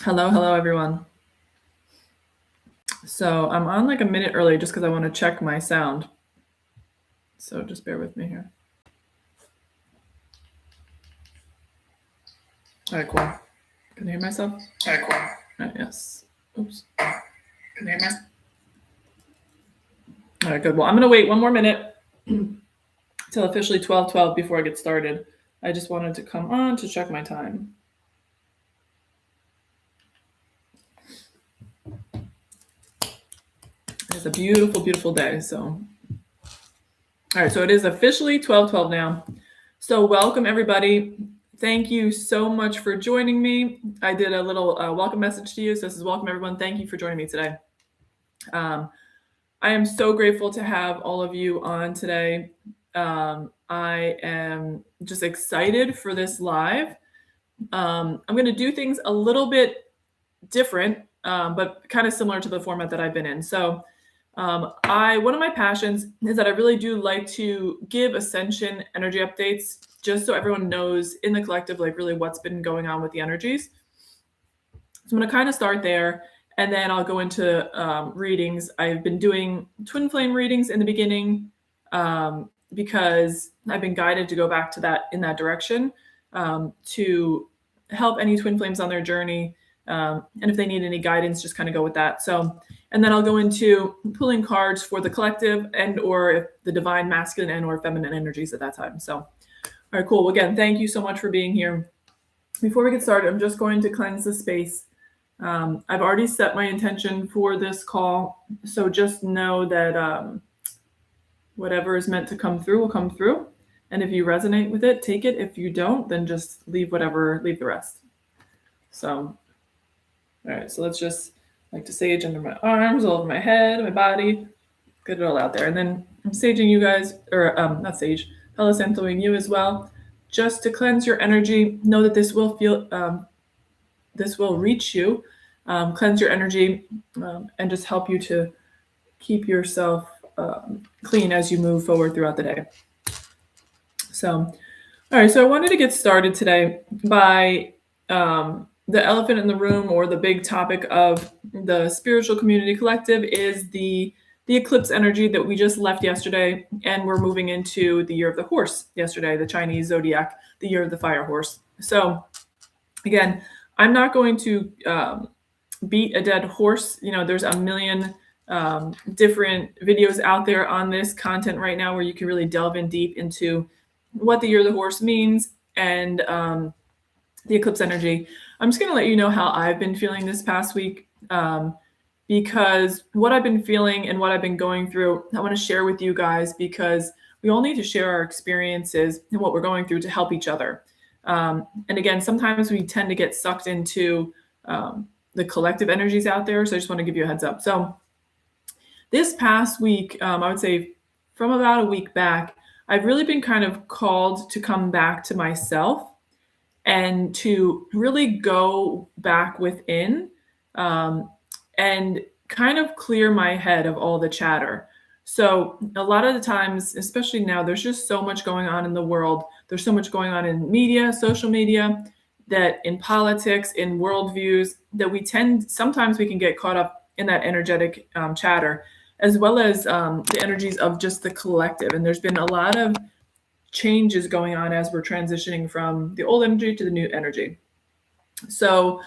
Hello, everyone. So I'm on like a minute early just because I want to check my sound. So just bear with me here. All right, cool. Can I hear myself? All right, cool. All right, yes. Oops. Can you hear me? All right, good. Well, I'm going to wait one more minute till officially 12:12 before I get started. I just wanted to come on to check my time. It's a beautiful, beautiful day. So, all right, so it is officially 12:12 now. So welcome everybody. Thank you so much for joining me. I did a little welcome message to you. So this is welcome everyone. Thank you for joining me today. I am so grateful to have all of you on today. I am just excited for this live. I'm going to do things a little bit different, but kind of similar to the format that I've been in. So one of my passions is that I really do like to give ascension energy updates just so everyone knows in the collective, like really what's been going on with the energies. So I'm going to kind of start there and then I'll go into readings. I've been doing twin flame readings in the beginning because I've been guided to go back to that in that direction to help any twin flames on their journey. And if they need any guidance, just kind of go with that. So, and then I'll go into pulling cards for the collective and or the divine masculine and or feminine energies at that time. So, all right, cool. Well, again, thank you so much for being here. Before we get started, I'm just going to cleanse the space. I've already set my intention for this call. So just know that whatever is meant to come through will come through. And if you resonate with it, take it. If you don't, then just leave the rest. So, all right, so let's just like to sage under my arms, all over my head, my body, get it all out there. And then I'm saging you guys, or not sage, Palo Santoing you as well, just to cleanse your energy. Know that this will reach you, cleanse your energy, and just help you to keep yourself clean as you move forward throughout the day. So, all right, so I wanted to get started today by the elephant in the room, or the big topic of the spiritual community collective, is the eclipse energy that we just left yesterday, and we're moving into the year of the horse yesterday, the Chinese zodiac, the year of the fire horse. So again, I'm not going to beat a dead horse. You know, there's a million different videos out there on this content right now where you can really delve in deep into what the year of the horse means and the eclipse energy. I'm just going to let you know how I've been feeling this past week, because what I've been feeling and what I've been going through, I want to share with you guys, because we all need to share our experiences and what we're going through to help each other. And again, sometimes we tend to get sucked into the collective energies out there. So I just want to give you a heads up. So this past week, I would say from about a week back, I've really been kind of called to come back to myself and to really go back within and kind of clear my head of all the chatter. So a lot of the times, especially now, there's just so much going on in the world. There's so much going on in media, social media, that in politics, in worldviews, that sometimes we can get caught up in that energetic chatter, as well as the energies of just the collective. And there's been a lot of changes going on as we're transitioning from the old energy to the new energy. So,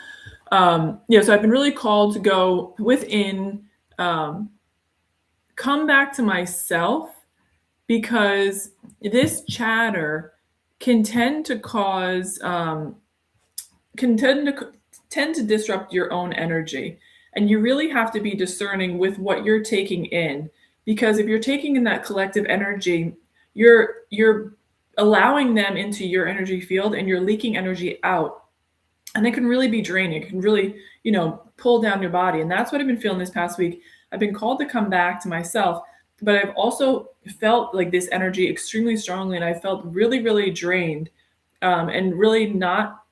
so I've been really called to go within, come back to myself, because this chatter can tend to cause, can tend to disrupt your own energy. And you really have to be discerning with what you're taking in, because if you're taking in that collective energy, you're allowing them into your energy field and you're leaking energy out. And it can really be draining. It can really, pull down your body. And that's what I've been feeling this past week. I've been called to come back to myself, but I've also felt like this energy extremely strongly. And I felt really, really drained and really not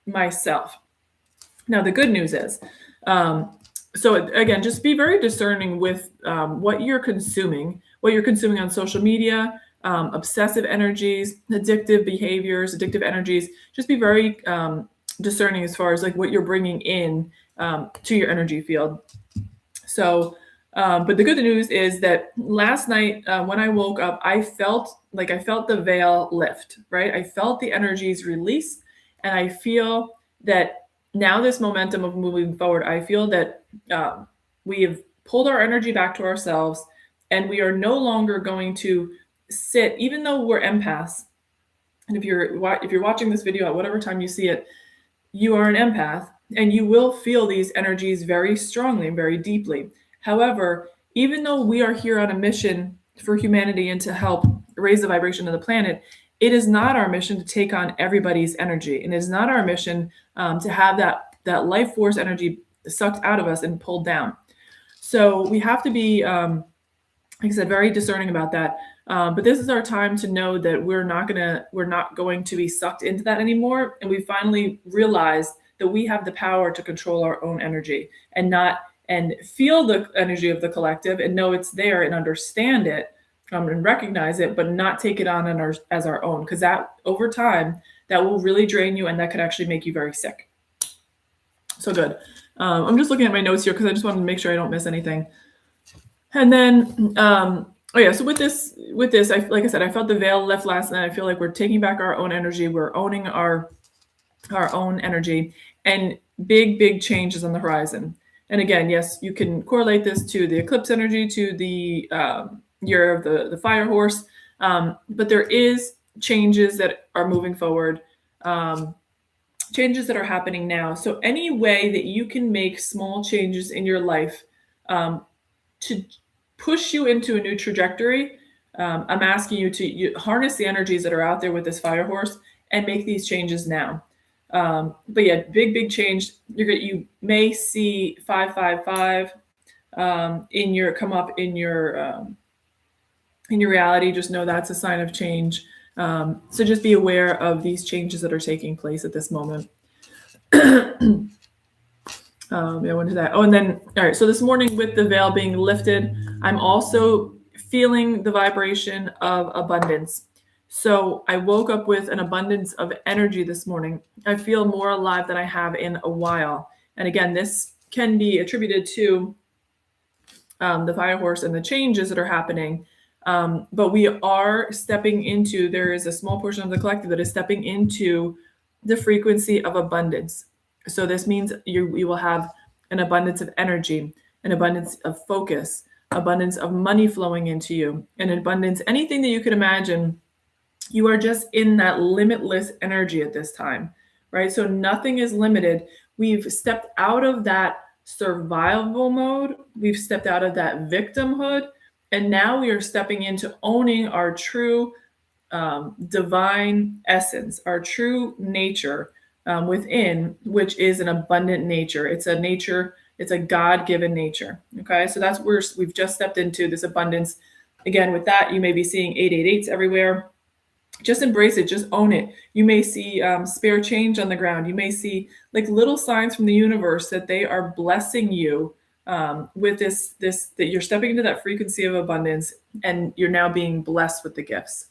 myself. Now, the good news is, so again, just be very discerning with what you're consuming on social media, obsessive energies, addictive behaviors, addictive energies. Just be very discerning as far as like what you're bringing in to your energy field. So, but the good news is that last night when I woke up, I felt the veil lift, right? I felt the energies release, and I feel that now this momentum of moving forward, I feel that we have pulled our energy back to ourselves, and we are no longer going to sit, even though we're empaths. And if you're watching this video at whatever time you see it, you are an empath and you will feel these energies very strongly and very deeply. However, even though we are here on a mission for humanity and to help raise the vibration of the planet, it is not our mission to take on everybody's energy. And it is not our mission to have that life force energy sucked out of us and pulled down. So we have to be, like I said, very discerning about that. But this is our time to know that we're not going to be sucked into that anymore. And we finally realized that we have the power to control our own energy and feel the energy of the collective and know it's there and understand it and recognize it, but not take it on as our own, because that over time that will really drain you and that could actually make you very sick. So good. I'm just looking at my notes here because I just wanted to make sure I don't miss anything. And then, so with this, like I said, I felt the veil lift last night. I feel like we're taking back our own energy. We're owning our own energy, and big changes on the horizon. And again, yes, you can correlate this to the eclipse energy, to the year of the fire horse. But there is changes that are moving forward, changes that are happening now. So any way that you can make small changes in your life to push you into a new trajectory, I'm asking you to harness the energies that are out there with this fire horse and make these changes now. But yeah, big change. You may see 555 come up in your reality. Just know that's a sign of change. So just be aware of these changes that are taking place at this moment. I went to that. Oh, and then, all right. So this morning with the veil being lifted, I'm also feeling the vibration of abundance. So I woke up with an abundance of energy this morning. I feel more alive than I have in a while. And again, this can be attributed to the fire horse and the changes that are happening. But we are stepping into, there is a small portion of the collective that is stepping into the frequency of abundance. So this means you will have an abundance of energy, an abundance of focus, abundance of money flowing into you, an abundance, anything that you could imagine. You are just in that limitless energy at this time, right? So nothing is limited. We've stepped out of that survival mode. We've stepped out of that victimhood. And now we are stepping into owning our true divine essence, our true nature within, which is an abundant nature. It's a God-given nature. Okay, so that's where we've just stepped into this abundance. Again, with that, you may be seeing 888s everywhere. Just embrace it. Just own it. You may see spare change on the ground. You may see like little signs from the universe that they are blessing you with this, that you're stepping into that frequency of abundance and you're now being blessed with the gifts.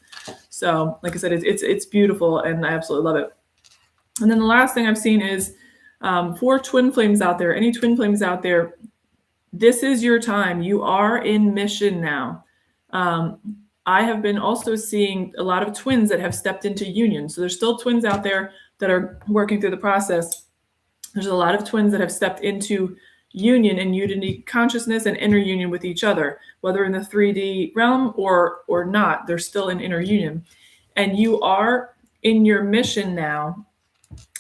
So like I said, it's beautiful and I absolutely love it. And then the last thing I've seen is for twin flames out there, any twin flames out there, this is your time. You are in mission now. I have been also seeing a lot of twins that have stepped into union. So there's still twins out there that are working through the process. There's a lot of twins that have stepped into union and unity consciousness and inner union with each other, whether in the 3D realm or not, they're still in inner union. And you are in your mission now.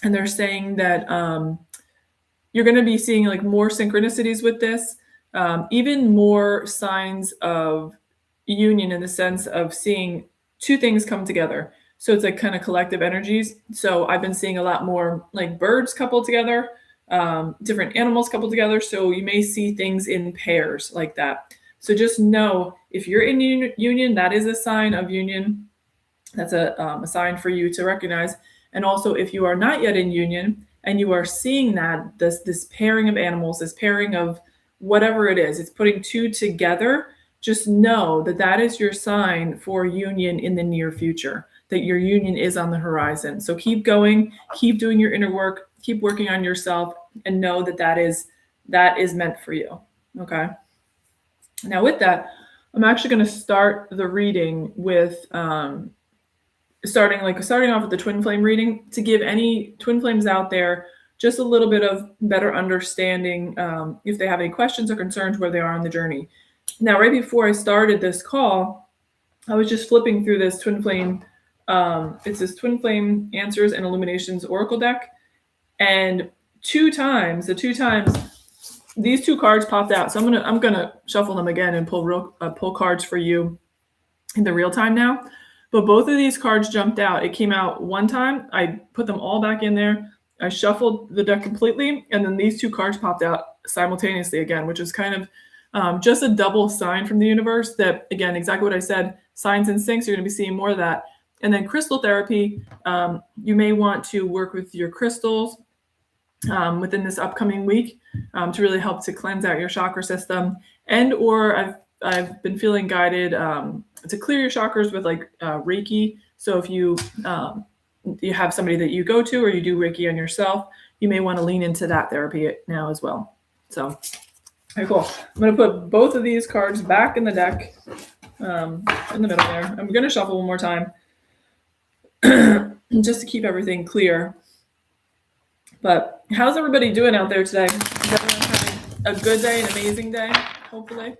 And they're saying that you're going to be seeing like more synchronicities with this, even more signs of union in the sense of seeing two things come together. So it's like kind of collective energies. So I've been seeing a lot more like birds coupled together, different animals coupled together. So you may see things in pairs like that. So just know if you're in union, that is a sign of union. That's a sign for you to recognize. And also if you are not yet in union and you are seeing that this pairing of animals, this pairing of whatever it is, it's putting two together, just know that that is your sign for union in the near future. that your union is on the horizon. So keep going, keep doing your inner work, keep working on yourself, and know that that is meant for you. Okay. Now with that, I'm actually going to start the reading with starting off with the twin flame reading to give any twin flames out there just a little bit of better understanding if they have any questions or concerns where they are on the journey. Now, right before I started this call, I was just flipping through this twin flame. It's this twin flame answers and illuminations oracle deck, and two times these two cards popped out. So I'm gonna shuffle them again and pull cards for you in the real time now. But both of these cards jumped out. It came out one time. I put them all back in there. I shuffled the deck completely, and then these two cards popped out simultaneously again, which is kind of just a double sign from the universe that, again, exactly what I said, signs and syncs, you're going to be seeing more of that. And then crystal therapy, you may want to work with your crystals within this upcoming week to really help to cleanse out your chakra system. And or I've been feeling guided to clear your chakras with like Reiki. So if you have somebody that you go to or you do Reiki on yourself, you may want to lean into that therapy now as well. So, very cool. I'm going to put both of these cards back in the deck in the middle there. I'm going to shuffle one more time just to keep everything clear. But how's everybody doing out there today? Is everyone having a good day, an amazing day, hopefully?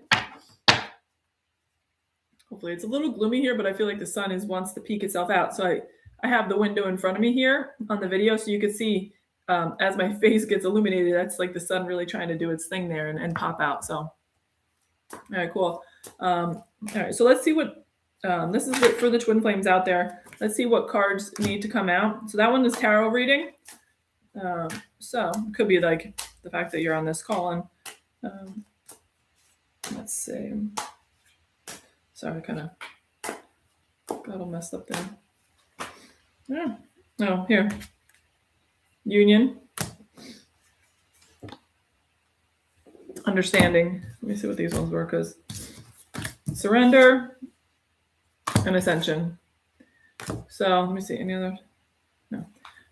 Hopefully. It's a little gloomy here, but I feel like the sun wants to peek itself out. So I have the window in front of me here on the video, so you can see as my face gets illuminated, that's like the sun really trying to do its thing there and pop out. So, all right, cool. All right, so let's see what, this is it for the twin flames out there. Let's see what cards need to come out. So that one is tarot reading. So it could be like the fact that you're on this call and let's see. Sorry, I kind of got all messed up there. Yeah. Oh, here. Union. Understanding. Let me see what these ones were, because surrender and ascension. So let me see. Any other? No.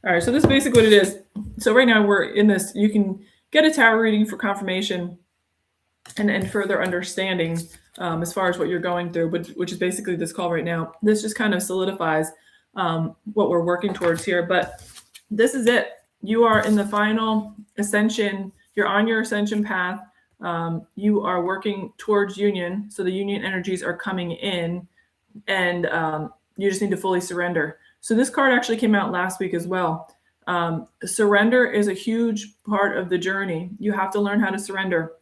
All right. So this is basically what it is. So right now we're in this. You can get a tarot reading for confirmation and further understanding as far as what you're going through, which is basically this call right now. This just kind of solidifies what we're working towards here. But this is it. You are in the final ascension. You're on your ascension path. You are working towards union. So the union energies are coming in, and you just need to fully surrender. So this card actually came out last week as well. Surrender is a huge part of the journey. You have to learn how to surrender.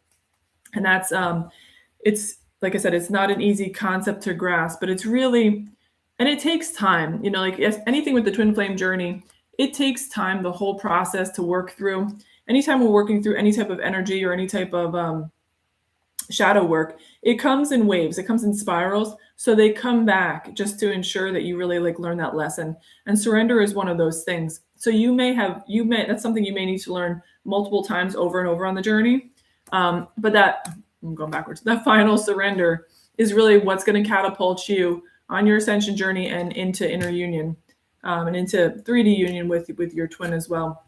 And that's, it's, like I said, it's not an easy concept to grasp, but it's really, and it takes time, like anything with the twin flame journey, it takes time, the whole process to work through. Anytime we're working through any type of energy or any type of shadow work, it comes in waves, it comes in spirals. So they come back just to ensure that you really learn that lesson. And surrender is one of those things. So that's something you may need to learn multiple times over and over on the journey. But I'm going backwards. That final surrender is really what's going to catapult you on your ascension journey and into inner union and into 3D union with your twin as well.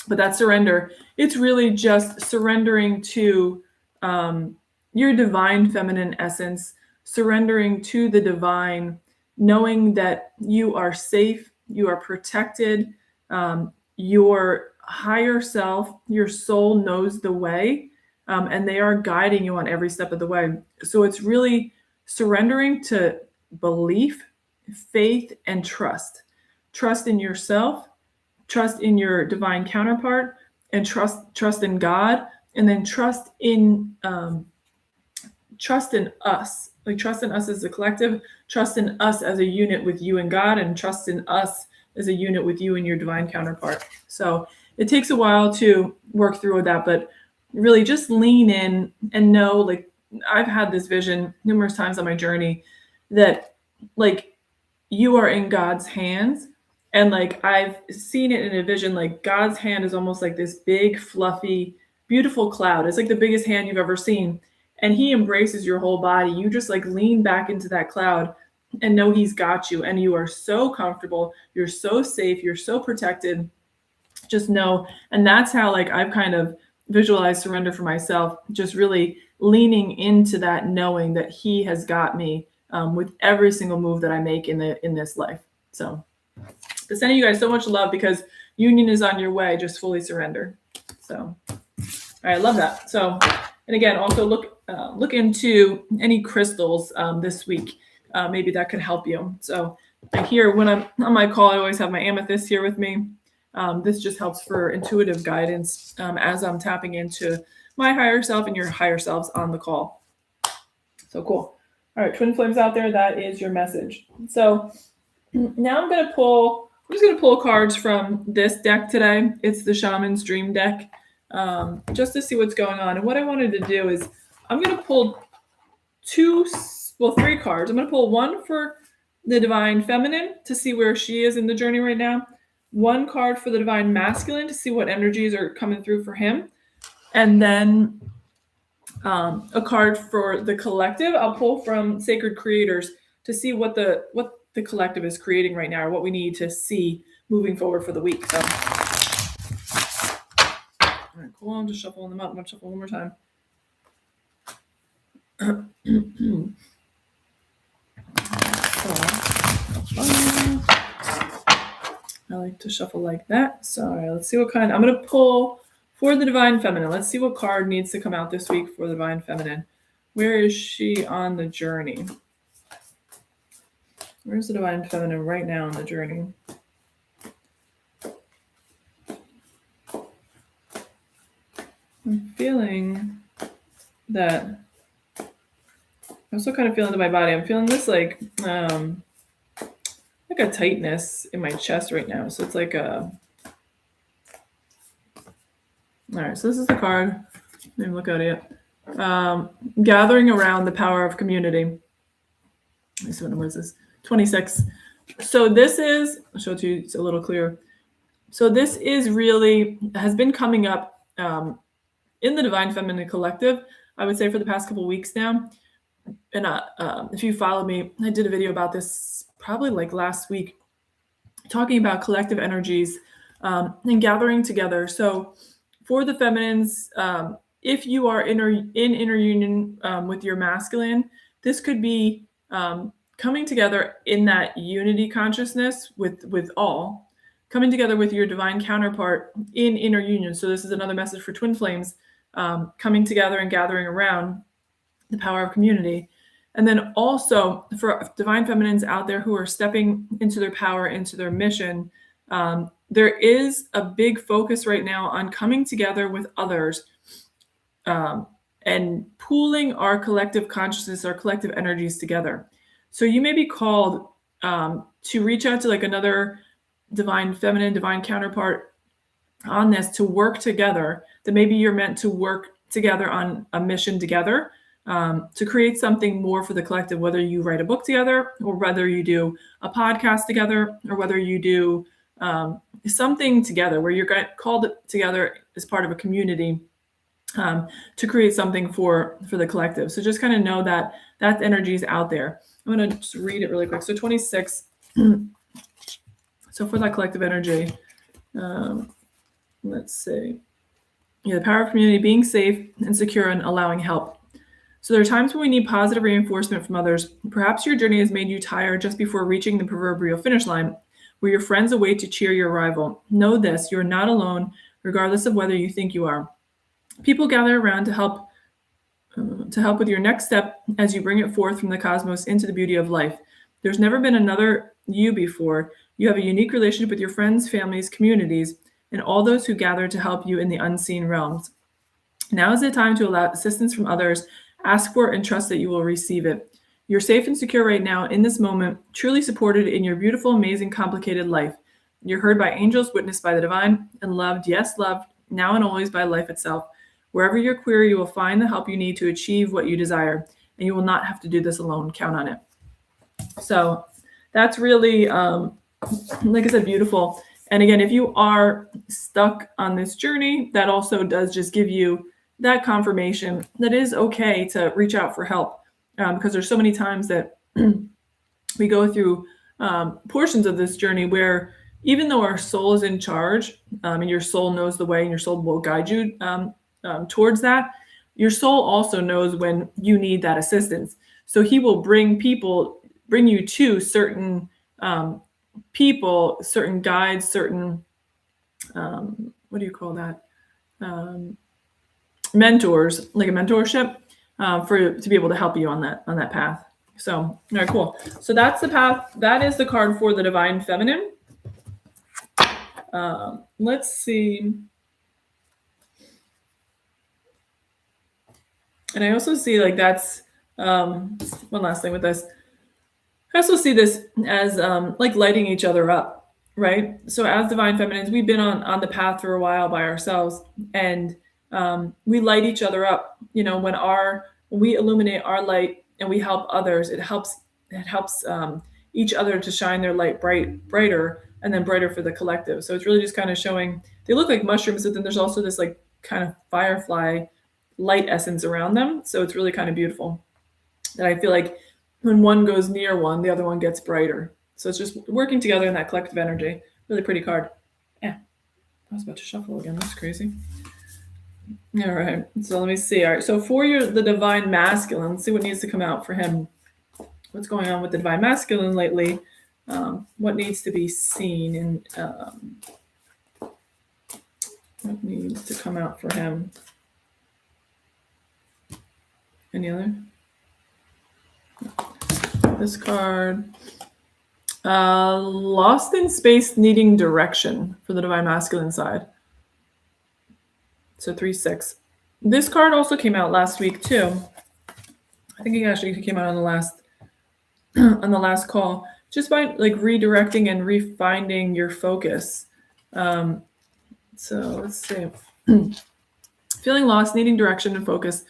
But that surrender, it's really just surrendering to your divine feminine essence, surrendering to the divine, knowing that you are safe, you are protected, your higher self, your soul knows the way. And they are guiding you on every step of the way. So it's really surrendering to belief, faith, and trust. Trust in yourself, trust in your divine counterpart, and trust in God, and then trust in us. Trust in us as a collective, trust in us as a unit with you and God, and trust in us as a unit with you and your divine counterpart. So it takes a while to work through that, but really just lean in and know, I've had this vision numerous times on my journey that you are in God's hands. And I've seen it in a vision, God's hand is almost like this big, fluffy, beautiful cloud. It's like the biggest hand you've ever seen. And he embraces your whole body. You just lean back into that cloud and know he's got you, and you are so comfortable, you're so safe, you're so protected. Just know. And that's how like I've kind of visualized surrender for myself, just really leaning into that, knowing that he has got me with every single move that I make in this life. So sending you guys so much love, because union is on your way. Just fully surrender. So I love that. So, and again, also look into any crystals this week. Maybe that could help you. So I hear when I'm on my call, I always have my amethyst here with me. This just helps for intuitive guidance as I'm tapping into my higher self and your higher selves on the call. So cool. All right, twin flames out there, that is your message. So now I'm just going to pull cards from this deck today. It's the Shaman's Dream deck, just to see what's going on. And what I wanted to do is I'm going to pull three cards. I'm going to pull one for the Divine Feminine to see where she is in the journey right now. One card for the Divine Masculine to see what energies are coming through for him. And then a card for the collective. I'll pull from Sacred Creators to see what the collective is creating right now, or what we need to see moving forward for the week. So, all right, cool. I'm just shuffling them up. I'm going to shuffle one more time. I like to shuffle like that. So, all right, let's see what kind. I'm going to pull for the Divine Feminine. Let's see what card needs to come out this week for the Divine Feminine. Where is she on the journey? Where's the Divine Feminine right now on the journey? I'm feeling that. I'm still kind of feeling to my body. I'm feeling this like a tightness in my chest right now. So it's like a. All right, so this is the card. Let me look at it. Gathering around the power of community. Let me see what number is this? 26. So this is, I'll show it to you, it's a little clearer. So this is really, has been coming up in the Divine Feminine Collective, I would say, for the past couple of weeks now. And if you follow me, I did a video about this probably like last week, talking about collective energies and gathering together. So for the feminines, if you are in inner union with your masculine, this could be coming together in that unity consciousness with all, coming together with your divine counterpart in inner union. So this is another message for twin flames, coming together and gathering around the power of community. And then also for divine feminines out there who are stepping into their power, into their mission, there is a big focus right now on coming together with others and pooling our collective consciousness, our collective energies together. So you may be called to reach out to like another divine feminine, divine counterpart on this, to work together, that maybe you're meant to work together on a mission together, to create something more for the collective, whether you write a book together, or whether you do a podcast together, or whether you do something together where you're called together as part of a community to create something for the collective. So just kind of know that that energy is out there. I'm going to just read it really quick. So 26. So for that collective energy, let's see. Yeah, the power of community, being safe and secure and allowing help. So there are times when we need positive reinforcement from others. Perhaps your journey has made you tired just before reaching the proverbial finish line, where your friends await to cheer your arrival. Know this, you're not alone, regardless of whether you think you are. People gather around to help with your next step as you bring it forth from the cosmos into the beauty of life. There's never been another you before. You have a unique relationship with your friends, families, communities, and all those who gather to help you in the unseen realms. Now is the time to allow assistance from others. Ask for it and trust that you will receive it. You're safe and secure right now in this moment, truly supported in your beautiful, amazing, complicated life. You're heard by angels, witnessed by the divine, and loved, yes, loved, now and always by life itself. Wherever you're queer, you will find the help you need to achieve what you desire, and you will not have to do this alone. Count on it. So that's really, like I said, beautiful. And again, if you are stuck on this journey, that also does just give you that confirmation that it is okay to reach out for help, because there's so many times that we go through portions of this journey where even though our soul is in charge, and your soul knows the way and your soul will guide you towards that, your soul also knows when you need that assistance. So he will bring you to certain people, certain guides, certain, what do you call that? Mentors, like a mentorship, to be able to help you on that path. So, all right, cool. So that's the path. That is the card for the Divine Feminine. Let's see. And I also see like that's one last thing with this. I also see this as like lighting each other up, right? So as Divine Feminines, we've been on the path for a while by ourselves, and we light each other up. You know, when we illuminate our light and we help others, it helps each other to shine their light brighter, and then brighter for the collective. So it's really just kind of showing. They look like mushrooms, but then there's also this like kind of firefly light essence around them. So it's really kind of beautiful. And I feel like when one goes near one, the other one gets brighter. So it's just working together in that collective energy. Really pretty card. Yeah, I was about to shuffle again. That's crazy. All right, so let me see. All right, so for the Divine Masculine, let's see what needs to come out for him. What's going on with the Divine Masculine lately? What needs to be seen, and what needs to come out for him? Any other? This card. Lost in space, needing direction for the Divine Masculine side. So 3-6. This card also came out last week too. I think it actually came out on the last call. Just by like redirecting and refining your focus. So let's see. Feeling lost, needing direction and focus.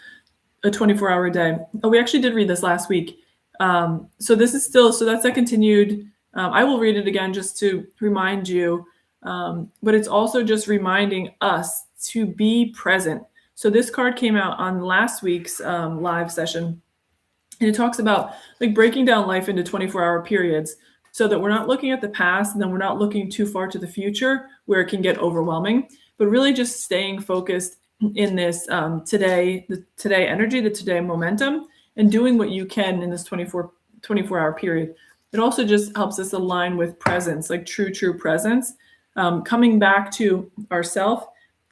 A 24-hour day. Oh, we actually did read this last week. So this is still, so that's a continued, I will read it again just to remind you, but it's also just reminding us to be present. So this card came out on last week's live session, and it talks about like breaking down life into 24-hour periods so that we're not looking at the past and then we're not looking too far to the future where it can get overwhelming, but really just staying focused in this the today energy, the today momentum, and doing what you can in this 24-hour period. It also just helps us align with presence, like true presence, coming back to ourself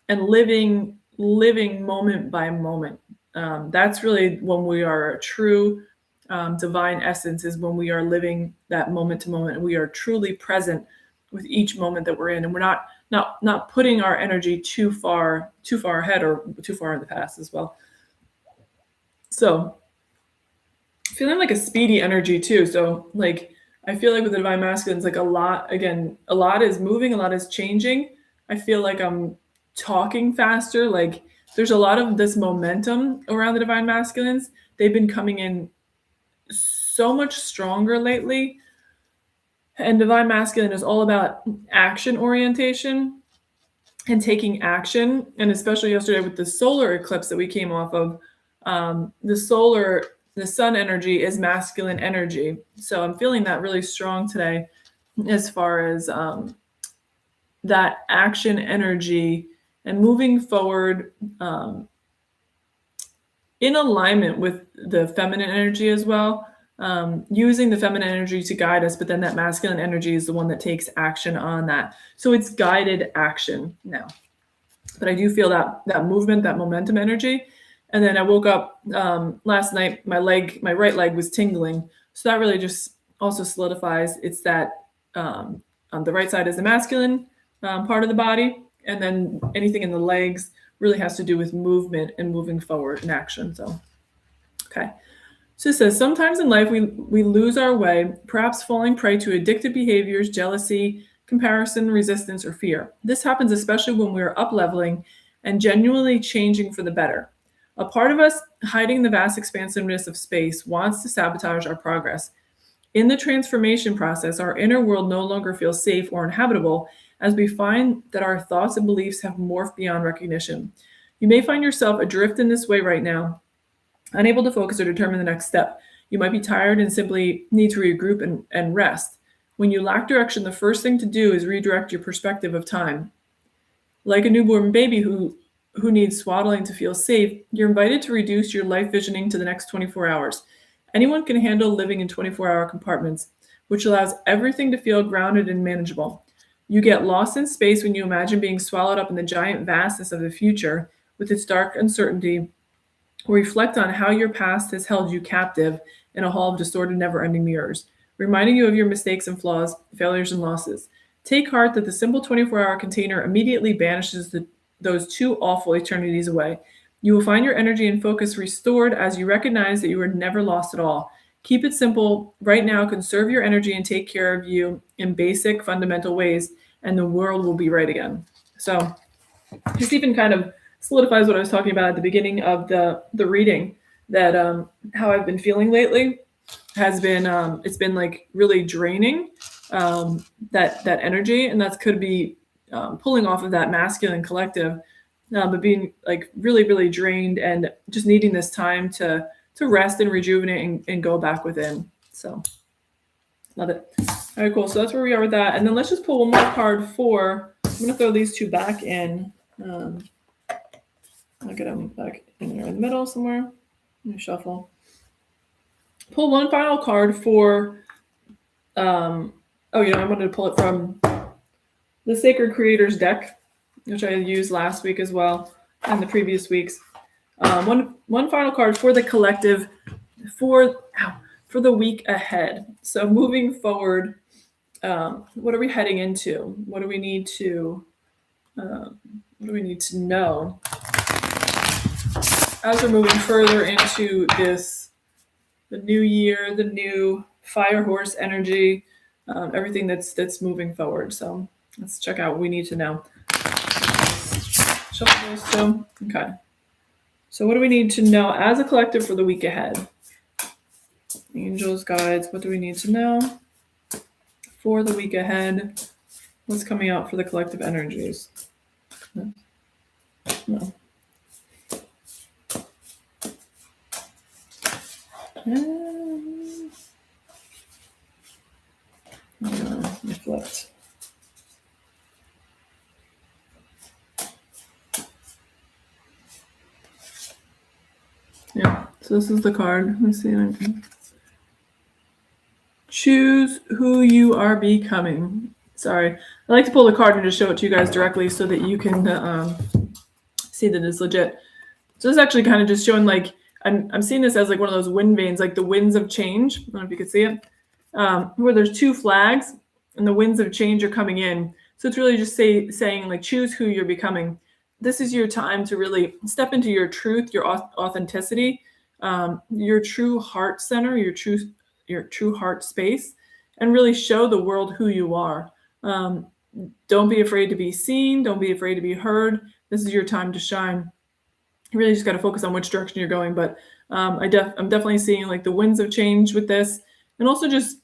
and living moment by moment. That's really when we are a true divine essence, is when we are living that moment to moment, and we are truly present with each moment that we're in, and we're not putting our energy too far ahead or too far in the past as well. So feeling like a speedy energy too. So like I feel like with the Divine Masculine, it's like a lot is moving, a lot is changing. I feel like I'm talking faster. Like there's a lot of this momentum around the Divine Masculines. They've been coming in so much stronger lately. And Divine Masculine is all about action orientation and taking action. And especially yesterday with the solar eclipse that we came off of, the sun energy is masculine energy. So I'm feeling that really strong today as far as that action energy and moving forward in alignment with the feminine energy as well. Using the feminine energy to guide us, but then that masculine energy is the one that takes action on that. So it's guided action now. But I do feel that movement, that momentum energy. And then I woke up last night, my right leg was tingling. So that really just also solidifies it's that on the right side is the masculine part of the body. And then anything in the legs really has to do with movement and moving forward in action. So, okay. So it says, sometimes in life we lose our way, perhaps falling prey to addictive behaviors, jealousy, comparison, resistance, or fear. This happens especially when we are up-leveling and genuinely changing for the better. A part of us, hiding the vast expansiveness of space, wants to sabotage our progress. In the transformation process, our inner world no longer feels safe or inhabitable as we find that our thoughts and beliefs have morphed beyond recognition. You may find yourself adrift in this way right now, unable to focus or determine the next step. You might be tired and simply need to regroup and rest. When you lack direction, the first thing to do is redirect your perspective of time. Like a newborn baby who needs swaddling to feel safe, you're invited to reduce your life visioning to the next 24 hours. Anyone can handle living in 24-hour compartments, which allows everything to feel grounded and manageable. You get lost in space when you imagine being swallowed up in the giant vastness of the future with its dark uncertainty, or reflect on how your past has held you captive in a hall of distorted, never-ending mirrors, reminding you of your mistakes and flaws, failures and losses. Take heart that the simple 24-hour container immediately banishes those two awful eternities away. You will find your energy and focus restored as you recognize that you were never lost at all. Keep it simple right now, conserve your energy and take care of you in basic, fundamental ways, and the world will be right again. So this even kind of solidifies what I was talking about at the beginning of the reading, that how I've been feeling lately has been it's been like really draining, that energy, and that could be pulling off of that masculine collective, but being like really drained and just needing this time to rest and rejuvenate and go back within. So love it. All right, cool. So that's where we are with that. And then let's just pull one more card for, I'm going to throw these two back in. I'll get them back in there in the middle somewhere. Let me shuffle. Pull one final card for, I wanted to pull it from the Sacred Creators deck, which I used last week as well, and the previous weeks. One final card for the collective for the week ahead. So moving forward, what are we heading into? What do we need to know as we're moving further into the new year, the new fire horse energy, everything that's moving forward. So let's check out what we need to know. Shuffle those two. Okay. So what do we need to know as a collective for the week ahead? Angels, guides, what do we need to know for the week ahead? What's coming out for the collective energies? No. Reflect. Yeah, so this is the card. Let's see. Choose who you are becoming. Sorry, I like to pull the card and just show it to you guys directly so that you can see that it's legit. So this is actually kind of just showing, like, I'm seeing this as like one of those wind vanes, like the winds of change. I don't know if you can see it, where there's two flags and the winds of change are coming in. So it's really just saying like, choose who you're becoming. This is your time to really step into your truth, your authenticity, your true heart center, your true heart space, and really show the world who you are. Don't be afraid to be seen. Don't be afraid to be heard. This is your time to shine. You really just got to focus on which direction you're going. But I'm definitely seeing like the winds of change with this, and also just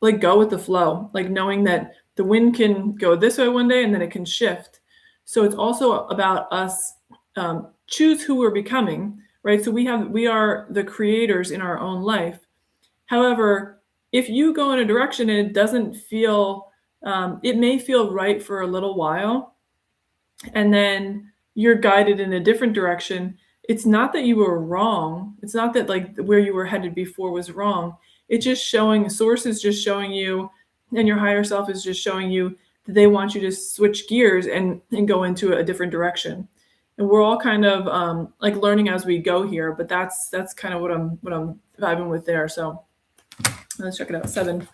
like go with the flow, like knowing that the wind can go this way one day and then it can shift. So it's also about us choose who we're becoming, right? So we are the creators in our own life. However, if you go in a direction and it doesn't feel, it may feel right for a little while, and then you're guided in a different direction. It's not that you were wrong. It's not that like where you were headed before was wrong. It's just showing, source is just showing you, and your higher self is just showing you that they want you to switch gears and go into a different direction. And we're all kind of like learning as we go here, but that's kind of what I'm vibing with there. So let's check it out. 7.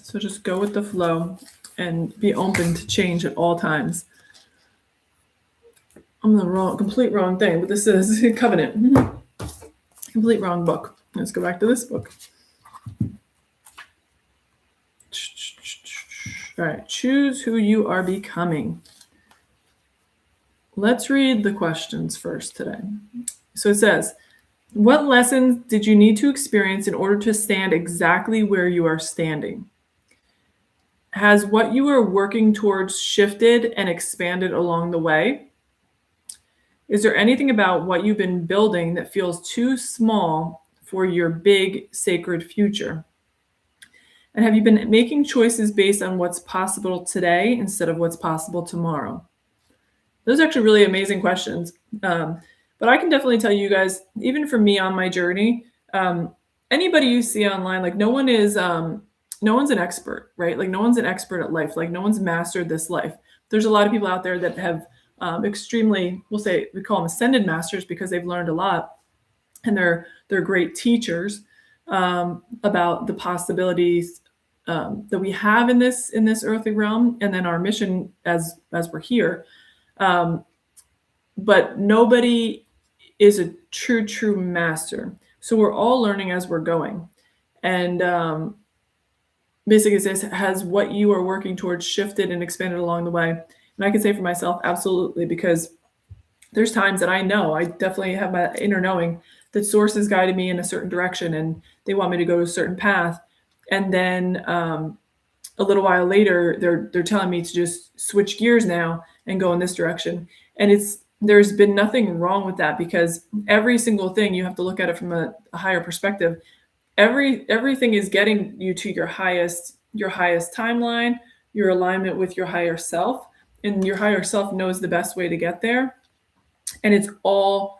So just go with the flow and be open to change at all times. I'm the complete wrong thing, but this is Covenant. Complete wrong book. Let's go back to this book. All right, choose who you are becoming. Let's read the questions first today. So it says, what lessons did you need to experience in order to stand exactly where you are standing? Has what you were working towards shifted and expanded along the way? Is there anything about what you've been building that feels too small for your big, sacred future? And have you been making choices based on what's possible today instead of what's possible tomorrow? Those are actually really amazing questions. But I can definitely tell you guys, even for me on my journey, anybody you see online, like no one's an expert, right? Like no one's an expert at life. Like no one's mastered this life. There's a lot of people out there that have extremely, we call them ascended masters because they've learned a lot, and they're great teachers about the possibilities that we have in this earthly realm, and then our mission as we're here. But nobody is a true master. So we're all learning as we're going. And basically it says, has what you are working towards shifted and expanded along the way? And I can say for myself, absolutely, because there's times that I know, I definitely have my inner knowing that source has guided me in a certain direction and they want me to go a certain path. And then a little while later, they're telling me to just switch gears now and go in this direction. And there's been nothing wrong with that, because every single thing, you have to look at it from a higher perspective. Everything is getting you to your highest timeline, your alignment with your higher self, and your higher self knows the best way to get there. And it's all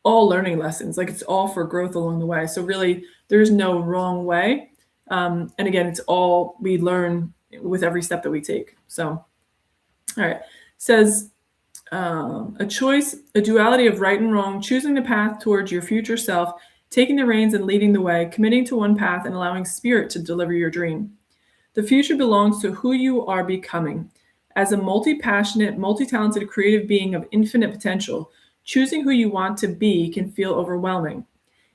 learning lessons. Like it's all for growth along the way. So really, there's no wrong way. And again, it's all we learn with every step that we take. So, all right. It says a choice, a duality of right and wrong, choosing the path towards your future self, taking the reins and leading the way, committing to one path and allowing spirit to deliver your dream. The future belongs to who you are becoming. As a multi-passionate, multi-talented, creative being of infinite potential, choosing who you want to be can feel overwhelming.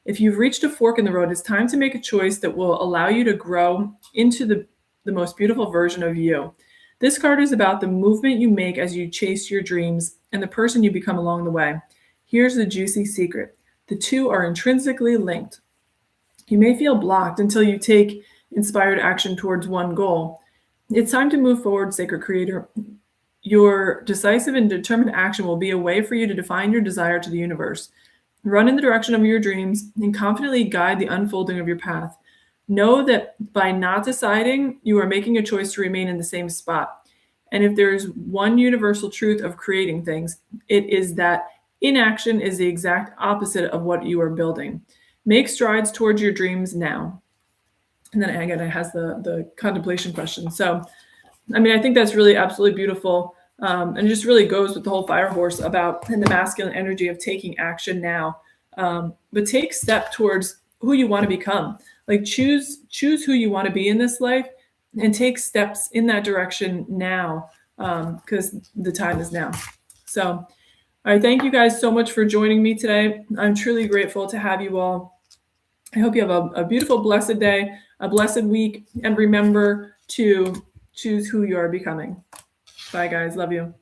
If you've reached a fork in the road, it's time to make a choice that will allow you to grow into the most beautiful version of you. This card is about the movement you make as you chase your dreams and the person you become along the way. Here's the juicy secret. The two are intrinsically linked. You may feel blocked until you take inspired action towards one goal. It's time to move forward, sacred creator. Your decisive and determined action will be a way for you to define your desire to the universe. Run in the direction of your dreams and confidently guide the unfolding of your path. Know that by not deciding, you are making a choice to remain in the same spot. And if there is one universal truth of creating things, it is that inaction is the exact opposite of what you are building. Make strides towards your dreams now. And then again, it has the contemplation question. So, I mean, I think that's really absolutely beautiful. And it just really goes with the whole fire horse about and the masculine energy of taking action now. But take step towards who you want to become. Like choose who you want to be in this life and take steps in that direction now, because the time is now. So, all right, thank you guys so much for joining me today. I'm truly grateful to have you all. I hope you have a beautiful, blessed day, a blessed week, and remember to choose who you are becoming. Bye, guys. Love you.